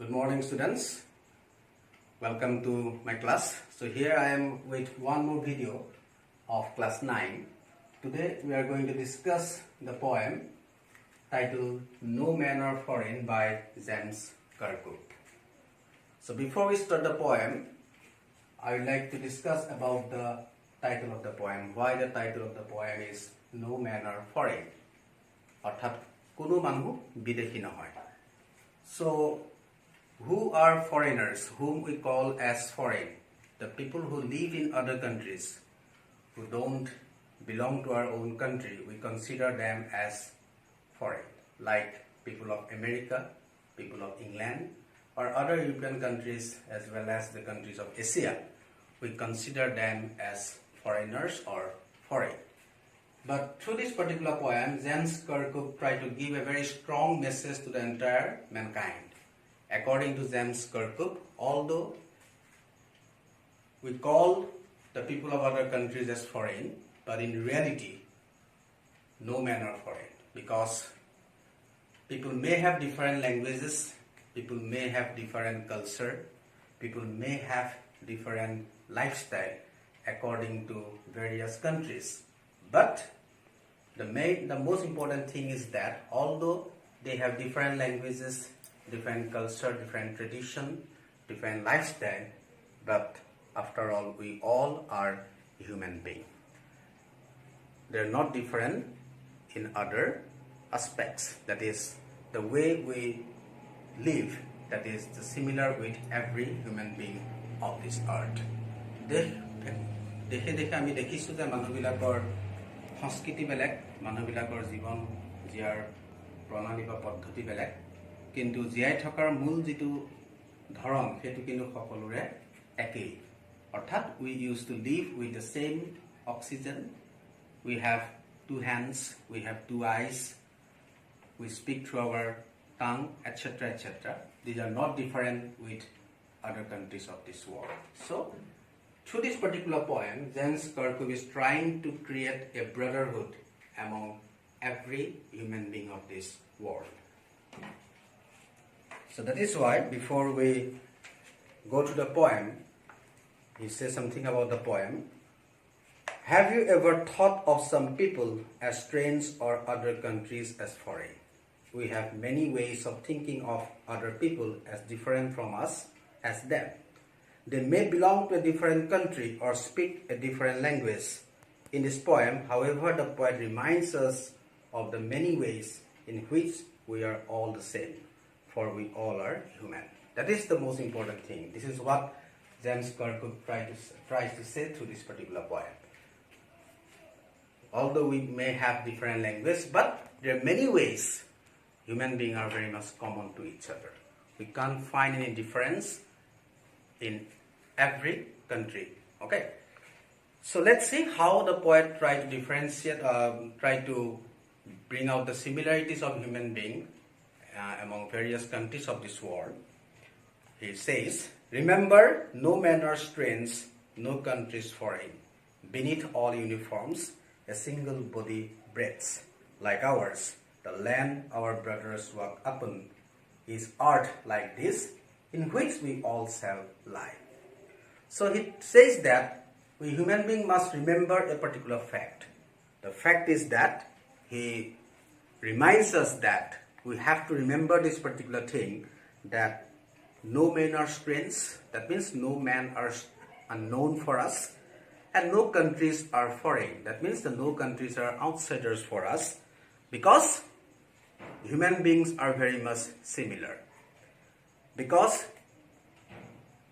Good morning, students. Welcome to my class. So here I am with one more video of class 9. Today we are going to discuss the poem titled No Manner Foreign by James Kirkup. So before we start the poem, I would like to discuss about the title of the poem. Why the title of the poem is No Manner Foreign. Orthat kono manhu bideshi nohoy. So who are foreigners, whom we call as foreign? The people who live in other countries, who don't belong to our own country, we consider them as foreign. Like people of America, people of England, or other European countries as well as the countries of Asia, we consider them as foreigners or foreign. But through this particular poem, James Kirkup tried to give a very strong message to the entire mankind. According to James Kirkup, although we call the people of other countries as foreign, but in reality, no man are foreign, because people may have different languages, people may have different culture, people may have different lifestyle according to various countries. But the most important thing is that although they have different languages, different culture, different tradition, different lifestyle, but after all, we all are human beings. They're not different in other aspects. That is, the way we live, that is similar with every human being of this earth. দেখে আমি দেখিছোঁ যে মানুহবিলাকৰ সংস্কৃতি বেলেগ, মানুহবিলাকৰ জীৱন জীয়াৰ প্ৰণালী বা পদ্ধতি বেলেগ, কিন্তু জীয়াই থকাৰ মূল যিটো ধৰণ সেইটো কিন্তু সকলোৰে একেই। অৰ্থাৎ we used to live with the same oxygen, we have two hands, we have two eyes, we speak through our tongue, etc., etc. These are not different with other countries of this world. So through this particular poem, James Kirkup is trying to create a brotherhood among every human being of this world. So that is why before we go to the poem, he says something about the poem. Have you ever thought of some people as strange or other countries as foreign? We have many ways of thinking of other people as different from us as them. They may belong to a different country or speak a different language. In this poem, however, the poet reminds us of the many ways in which we are all the same, for we all are human. That is the most important thing. This is what James Kirkup tries to say through this particular poem. Although we may have different language, but there are many ways human beings are very much common to each other. We can't find any difference in every country. Okay, so let's see how the poet tried to differentiate, try to bring out the similarities of human beings among various countries of this world. He says, remember, no man are strange, no country is foreign. Beneath all uniforms, a single body breathes. Like ours, the land our brothers walk upon is earth like this, in which we all shall lie. So he says that we human beings must remember a particular fact. The fact is that he reminds us that we have to remember this particular thing, that no men are strange, that means no men are unknown for us, and no countries are foreign, that means that no countries are outsiders for us, because human beings are very much similar. Because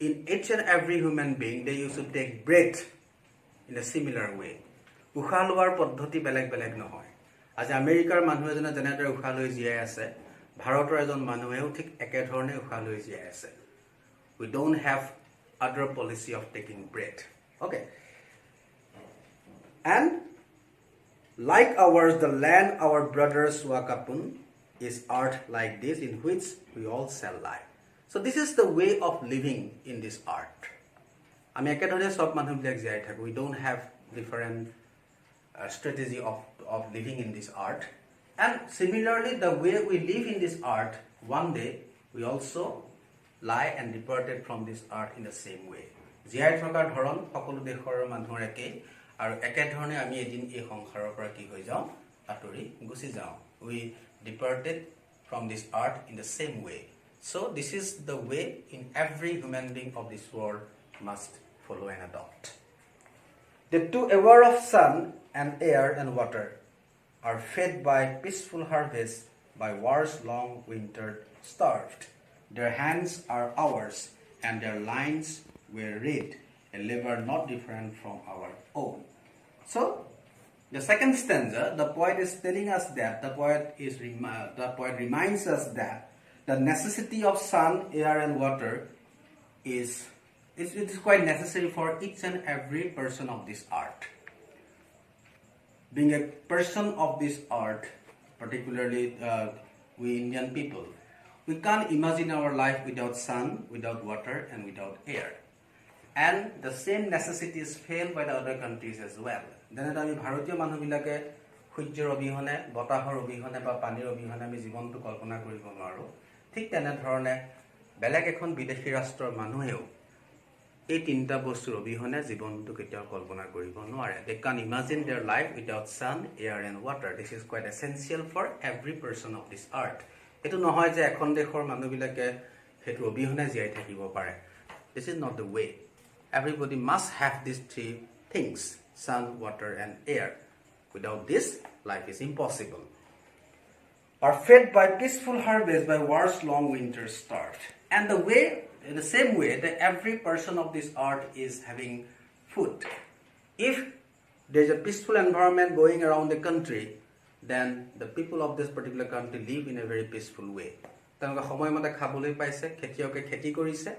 in each and every human being, they used to take breath in a similar way. উশাহ লোৱাৰ পদ্ধতি বেলেগ বেলেগ নহয়। আজি আমেৰিকাৰ মানুহ এজনে যেনেদৰে উশাহ লৈ জীয়াই আছে, ভাৰতৰ এজন মানুহেও ঠিক একেধৰণে উশাহ লৈ জীয়াই আছে। We don't have other policy of taking breath. Okay. And like ours, the land our brothers walk upon is earth like this, in which we all shall lie. So this is the way of living in this earth. আমি একেধৰণে সব মানুহবিলাক জীয়াই থাকোঁ। We don't have different strategy of living in this earth. And similarly, the way we live in this earth, one day we also lie and departed from this earth in the same way. জীয়াই থকাৰ ধৰণ সকলো দেশৰ মানুহৰ একেই আৰু একে ধৰণে আমি এদিন এই সংসাৰৰ পৰা কি হৈ যাওঁ আতৰি গুচি যাওঁ we departed from this earth in the same way. So this is the way in every human being of this world must follow and adopt. The two aware of sun and air and water are fed by peaceful harvest by wars long winter starved. Their hands are ours and their lines were red, a labor not different from our own. So the second stanza, the poet is telling us that the poet reminds us that the necessity of sun, air and water is quite necessary for each and every person of this earth. Being a person of this earth, particularly we Indian people, we can't imagine our life without sun, without water and without air. And the same necessity is felt by the other countries as well. যেনে আমি ভাৰতীয় মানুহবিলাকে সূৰ্যৰ অবিহনে বতাহৰ অবিহনে বা পানীৰ অবিহনে আমি জীৱনটো কল্পনা কৰিব নোৱাৰো ঠিক তেনেধৰণে বেলেগ এখন বিদেশী ৰাষ্ট্ৰৰ মানুহেও এই তিনটা বস্তুৰ অবিহনে জীৱনটো কেতিয়াও কল্পনা কৰিব নোৱাৰে they can imagine their life without sun air and water this is quite essential for every person of this earth এটো নহয় যে এখন দেশৰ মানুহবিলাকে হেতু অবিহনে জীয়াই থাকিব পাৰে this is not the way everybody must have these three things sun water and air without this life is impossible are fed by peaceful harvest by wars long winter starved and the way in the same way that every person of this earth is having food if there's a peaceful environment going around the country then the people of this particular country live in a very peaceful way তেওঁলোকে সময়মতে খাবলৈ পাইছে খেতিয়কে খেতি কৰিছে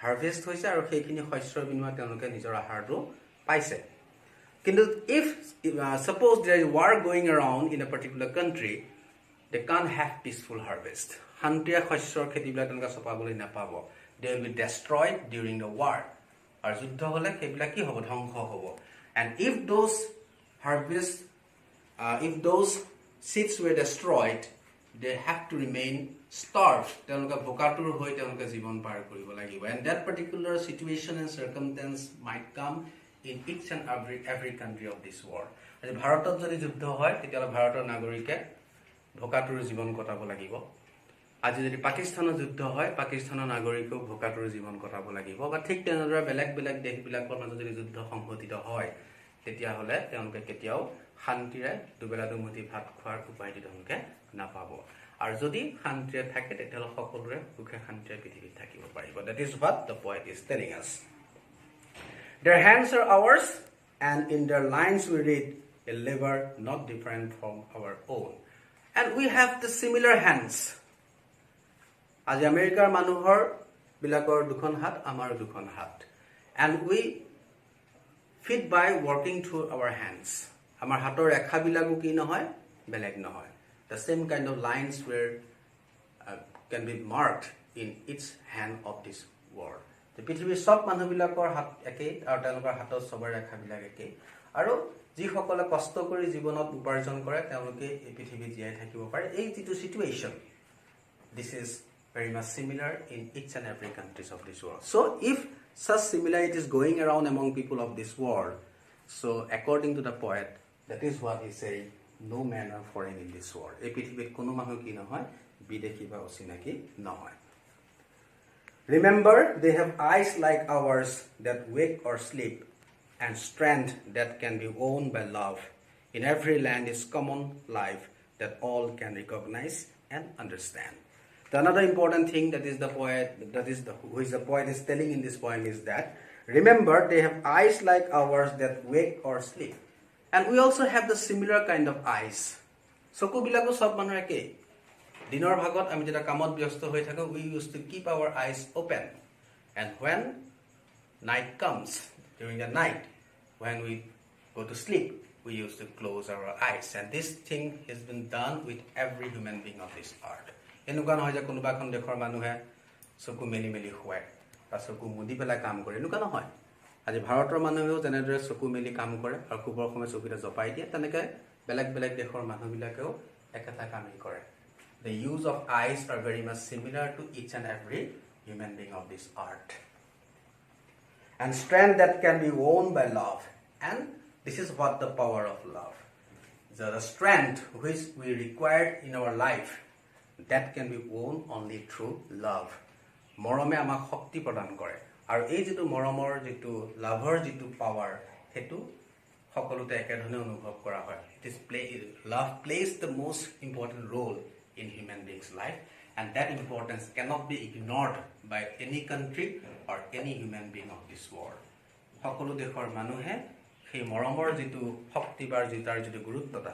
হাৰভেস্ট হৈছে আৰু সেইখিনি শস্যৰ বিনিময়ত তেওঁলোকে নিজৰ আহাৰটো পাইছে কিন্তু if suppose there is war going around in a particular country they can't have peaceful harvest শান্তিৰে শস্যৰ খেতিবিলাক তেওঁলোকে চপাবলৈ নাপাব they will be destroyed during the war আৰু যুদ্ধ হলে সেইবিলাক কি হ'ব ধ্বংস হ'ব and if those harvest if those seeds were destroyed they have to remain starved তেওঁলোকে ভোকাতুৰ হৈ তেওঁলোকে জীৱন পাৰ কৰিব লাগিব and that particular situation and circumstance might come in each and every country of this world আৰু ভাৰতত যদি যুদ্ধ হয় তেতিয়া ভাৰতৰ নাগৰিকে ভোকাতুৰ জীৱন কটাব লাগিব আজি যদি পাকিস্তানৰ যুদ্ধ হয় পাকিস্তানৰ নাগৰিকও ভোকাতুৰ জীৱন কটাব লাগিব বা ঠিক তেনেদৰে বেলেগ বেলেগ দেশবিলাকৰ মাজত যদি যুদ্ধ সংঘটিত হয় তেতিয়া হলে তেওঁলোকে কেতিয়াও শান্তিৰে দুবেলা দুমুঠি ভাত খোৱাৰ উপায়টি তেওঁলোকে নাপাব আৰু যদি শান্তিৰে থাকে তেতিয়া সকলোৰে সুখে শান্তিৰে পৃথিৱীত থাকিব পাৰিব that is what the poet is telling us their hands are ours and in their lines we read a labor not different from our own and we have the similar hands আজি আমেৰিকাৰ মানুহৰ বিলাকৰ দুখন হাত আমাৰ দুখন হাত and we fit by working through our hands আমাৰ হাতৰ ৰেখা বিলাকো কি নহয় বেলেগ নহয় the same kind of lines were can be marked in each hand of this world the পৃথিৱীৰ সব মানুহবিলাকৰ হাত একেই আৰু তেওঁলোকৰ হাতৰ সবৰ ৰেখা বিলাক একেই আৰু যি সকলে কষ্ট কৰি জীৱনত উপাৰ্জন কৰে তেওঁলোকে এই পৃথিৱীত জীয়াই থাকিব পাৰে এই যিটো situation this is very much similar in each and every countries of this world so if such similarities going around among people of this world so according to the poet that is what he say no man are foreign in this world এই পৃথিৱীত কোনো মানুহ কি নহয় বিদেশী বা অচিনাকি নহয় remember they have eyes like ours that wake or sleep and strength that can be owned by love in every land is common life that all can recognize and understand the another important thing that is the poet is telling in this poem is that remember they have eyes like ours that wake or sleep and we also have the similar kind of eyes চকু বিলাকো সব মানুহৰ একে দিনৰ ভাগত আমি যেটা কামত ব্যস্ত হৈ থাকো we used to keep our eyes open and when night comes during the night when we go to sleep we used to close our eyes and this thing has been done with every human being of this earth এনেকুৱা নহয় যে কোনোবা এখন দেশৰ মানুহে চকু মেলি মেলি শুৱায় বা চকু মুদি পেলাই কাম কৰে এনেকুৱা নহয় আজি ভাৰতৰ মানুহেও যেনেদৰে চকু মেলি কাম কৰে আৰু খুবৰ সময় চকুটা জপাই দিয়ে তেনেকৈ বেলেগ বেলেগ দেশৰ মানুহবিলাকেও একেটা কামেই কৰে the use of eyes are very much similar to each and every human being of this art. And strength that can be won by love. And this is what the power of love. The strength which we require in our life, that can be won only through love. Morome amak shakti pradan kore. Aru ei jitu moromor jitu lover jitu power, hetu সকলোতে একেধৰণে অনুভৱ কৰা হয়. Love plays the most important role in human beings' life, and that importance cannot be ignored by any country or any human being of this world. সকলো দেশৰ মানুহে সেই মৰমৰ যিটো শক্তি বা তাৰ যিটো গুৰুত্বতা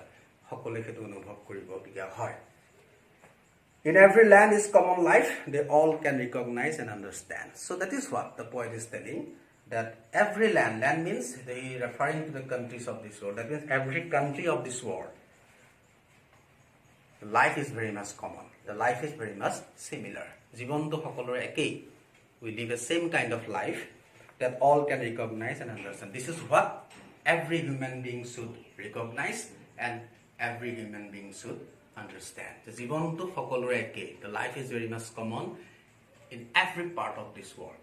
সকলোৱে সেইটো অনুভৱ কৰিবলগীয়া হয়. In every land is common life, they all can recognize and understand. So that is what the poet is telling, that every land means they referring to the countries of this world. That means every country of this world, life is very much common. The life is very much similar. Jibanto hokolore ekei. We live the same kind of life that all can recognize and understand. This is what every human being should recognize and every human being should understand. The Jibanto hokolore ekei. The life is very much common in every part of this world.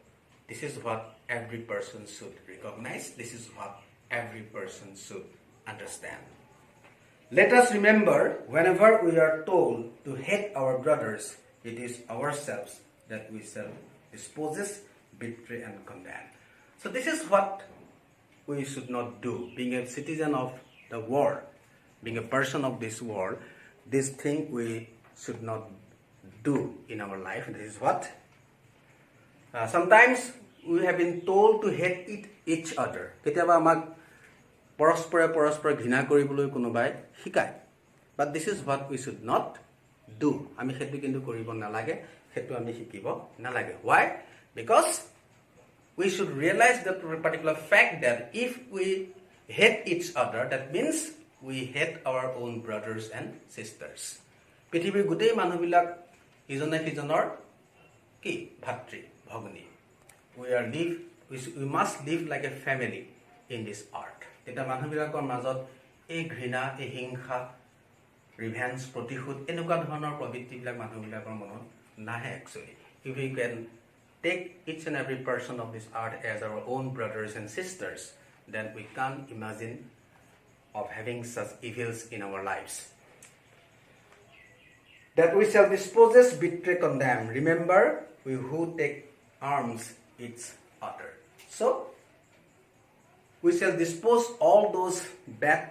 This is what every person should recognize. This is what every person should understand. Let us remember, whenever we are told to hate our brothers, it is ourselves that we shall dispose, betray, and condemn. So this is what we should not do. Being a citizen of the world, being a person of this world, this thing we should not do in our life. This is what sometimes we have been told to hate each other. Ketiyaba amak পৰস্পৰে ঘৃণা কৰিবলৈ কোনোবাই শিকায়. But this is what we should not do. আমি হেতু কিন্তু কৰিব নালাগে, হেতু আমি শিকিব নালাগে. Why? Because we should realize the particular fact that if we hate each other, that means we hate our own brothers and sisters. পৃথিৱীৰ গোটেই মানুহবিলাক ইজনে সিজনৰ কি ভাতৃ ভগ্নী. We must live like a family in this art. এটা মানুহবিলাকৰ মাজত এই ঘৃণা, এই হিংসা, ৰিভেঞ্জ, প্ৰতিশোধ এনেকুৱা ধৰণৰ প্ৰবৃত্তিবিলাক মানুহবিলাকৰ মনত নাহে actually. If we can take each and every person of this art as our own brothers and sisters, then we can't imagine of having such evils in our lives. That we shall dispose, betray, condemn. Remember, we who take arms each other. So, we shall dispose all those bad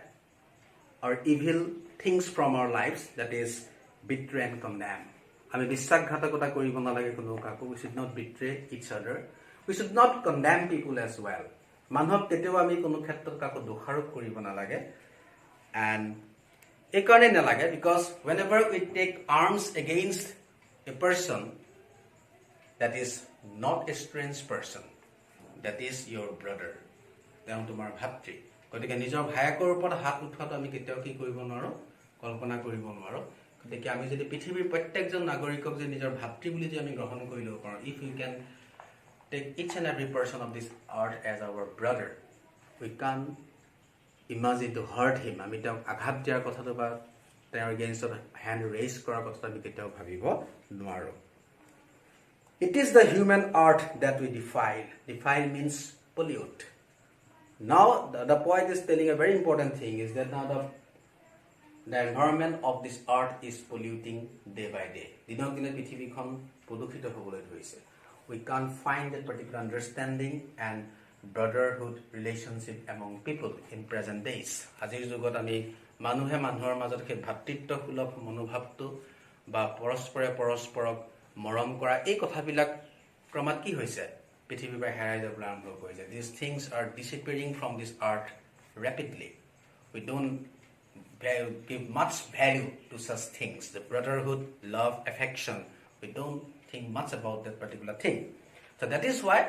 or evil things from our lives, that is, betray and condemn. আমি বিশ্বাসঘাতকতা কৰিব নালাগে কোনো কাকো. We should not betray each other. We should not condemn people as well. মানুহক কেতিয়াও আমি কোনো ক্ষেত্ৰত কাকো দোষাৰোপ কৰিব নালাগে. And এই কাৰণে নালাগে because whenever we take arms against a person that is not a strange person, that is your brother, তেওঁ তোমাৰ ভাতৃ, গতিকে নিজৰ ভায়েকৰ ওপৰত হাত উঠোৱাটো আমি কেতিয়াও কি কৰিব নোৱাৰো, কল্পনা কৰিব নোৱাৰো. গতিকে আমি যদি পৃথিৱীৰ প্ৰত্যেকজন নাগৰিকক যে নিজৰ ভাতৃ বুলি যে আমি গ্ৰহণ কৰি ল'ব পাৰোঁ, if we can take each and every person of this earth as our brother, we can't imagine to hurt him. আমি তেওঁক আঘাত দিয়াৰ কথাটো বা তেওঁৰ এগেইনষ্টত হেণ্ড ৰেইজ কৰাৰ কথাটো আমি কেতিয়াও ভাবিব নোৱাৰো. It is the human art that we defile. Defile means pollute. Now the poet is telling a very important thing, is that now the environment of this art is polluting day by day. দিনক দিনে পৃথিৱীখন প্ৰদূষিত হ'বলৈ ধৰিছে. We can't find that particular understanding and brotherhood relationship among people in present days. আজিৰ যুগত আমি মানুহে মানুহৰ মাজত সেই ভাতৃত্বসুলভ মনোভাৱটো বা পৰস্পৰক মৰম কৰা এই কথাবিলাক ক্ৰমাৎ কি হৈছে, পৃথিৱীৰ পৰা হেৰাই যাবলৈ আৰম্ভ কৰিছে. These things are disappearing from this art rapidly. We don't give much value to such things. The brotherhood, love, affection, we don't think much about that particular thing. So that is why,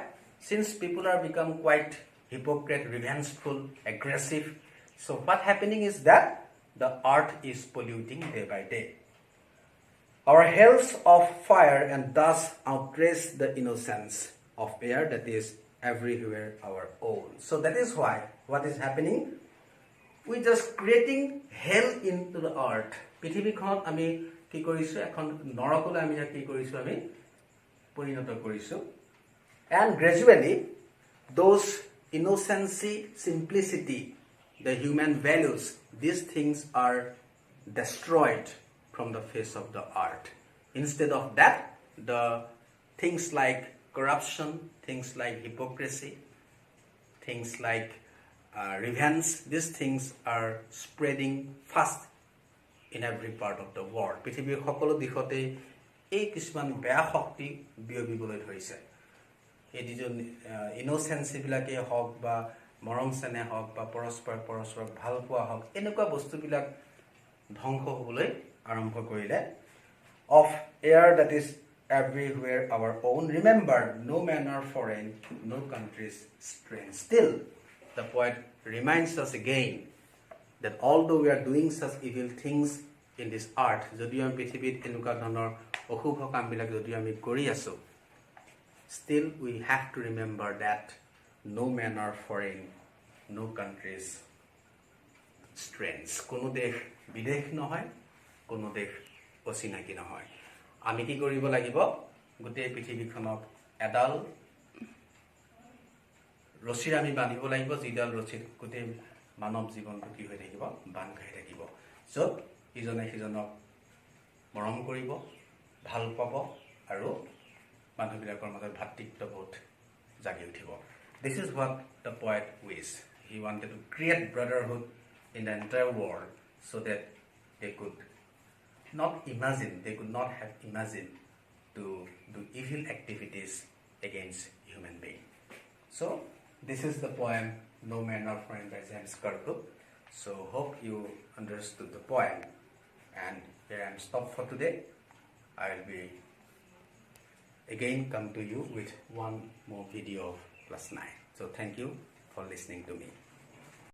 since people are become quite hypocrite, revengeful, aggressive, so what happening is that the art is polluting day by day. Our hells of fire and dust outrace the innocence of air that is everywhere our own. So that is why what is happening, we just creating hell into the earth. পৃথিৱীখনত আমি কি কৰিছো, এখন নৰকলৈ আমি কি কৰিছো, আমি পৰিণত কৰিছো and gradually those innocency, simplicity, the human values, these things are destroyed from the face of the earth. Instead of that, the things like corruption, things like hypocrisy, things like revenge, these things are spreading fast in every part of the world. পৃথিৱীৰ সকলো দিশতে এই কিছুমান বেয়া শক্তি বিয়পিবলৈ ধৰিছে। এই যিজন ইনোসেন্সি বিলাকে হওক বা মৰম চেনেহ হওক বা পৰস্পৰক ভাল পোৱা হওক এনেকুৱা বস্তুবিলাক ধ্বংস হ'বলৈ আৰম্ভ কৰিলে। Of air that is everywhere our own, remember, no man are foreign, no countries strange. Still, the poet reminds us again that although we are doing such evil things in this earth, যদিও আমি পৃথিৱীত এনেকুৱা ধৰণৰ অশুভ কামবিলাক যদিও আমি কৰি আছো, still we have to remember that no man are foreign, no countries strange. কোনো দেশ বিদেশ নহয়, কোনো দেশ অচিনাকি নহয়। আমি কি কৰিব লাগিব? গোটেই পৃথিৱীখনক এডাল ৰছীৰে আমি বান্ধিব লাগিব, যিডাল ৰছীত গোটেই মানৱ জীৱনটো কি হৈ থাকিব? বান্ধ খাই থাকিব। য'ত ইজনে সিজনক মৰম কৰিব, ভাল পাব আৰু মানুহবিলাকৰ মাজত ভাতৃত্ববোধ জাগি উঠিব। This is what the poet wished. He wanted to create brotherhood in the entire world so that they could not have imagined to do evil activities against human being. So this is the poem No Man Are Foreign by James Kirkwood. So hope you understood the poem, and here I am stopped for today. I will be again come to you with one more video of class 9. So thank you for listening to me.